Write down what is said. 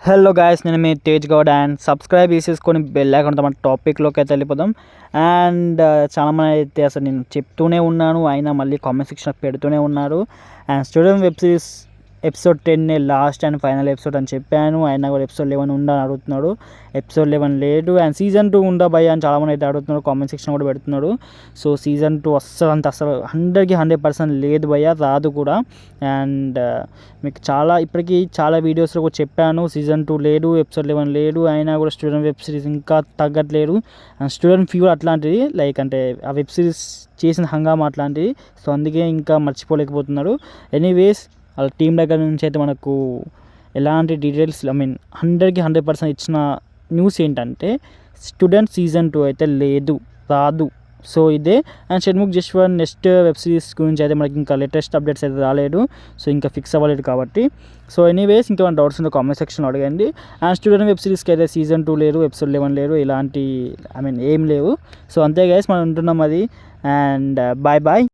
Hello guys, నేను మీ Tej Goud and subscribe చేసేసుకొని bell icon మన టాపిక్లోకి అయితే వెళ్ళిపోదాం. అండ్ చాలామంది అయితే అసలు నేను చెప్తూనే ఉన్నాను, అయినా మళ్ళీ కామెంట్ సెక్షన్లో పెడుతూనే ఉన్నారు. And student web series episode 10 last and final episode అని చెప్పాను. అయినా కూడా ఎపిసోడ్ 11 ఉందని అడుగుతున్నాడు. ఎపిసోడ్ 11 లేదు అండ్ సీజన్ 2 ఉందా భయ్య అని చాలామంది అయితే అడుగుతున్నారు, కామెంట్ సెక్షన్ కూడా పెడుతున్నాడు. సో సీజన్ 2 అస్సలు 100% లేదు భయ్య, రాదు కూడా. అండ్ మీకు ఇప్పటికీ చాలా వీడియోస్లో కూడా చెప్పాను, సీజన్ 2 లేదు, ఎపిసోడ్ 11 లేదు. అయినా కూడా స్టూడెంట్ వెబ్ సిరీస్ ఇంకా తగ్గట్లేదు. అండ్ స్టూడెంట్ ఫీవర్ అట్లాంటిది, లైక్ అంటే ఆ వెబ్ సిరీస్ చేసిన హంగామా అట్లాంటిది. సో అందుకే ఇంకా మర్చిపోలేకపోతున్నారు. ఎనీవేస్ వాళ్ళ టీం దగ్గర నుంచి అయితే మనకు ఎలాంటి డీటెయిల్స్ 100% ఇచ్చిన న్యూస్ ఏంటంటే స్టూడెంట్ సీజన్ 2 అయితే లేదు, రాదు. సో ఇదే. And Shanmukh Jaswanth next web series గురించి అయితే మనకి ఇంకా లేటెస్ట్ అప్డేట్స్ అయితే రాలేదు. సో ఇంకా ఫిక్స్ అవ్వలేదు కాబట్టి. సో ఎనీవేస్ ఇంకా మన డౌట్స్ ఉంటే కామెంట్ సెక్షన్లో అడగండి. అండ్ స్టూడెంట్ వెబ్ సిరీస్కి అయితే సీజన్ 2 లేదు, ఎపిసోడ్ 11 లేదు, ఇలాంటి ఏం లేవు. సో అంతే గైస్, మనం ఉంటున్నాం అది. And bye bye.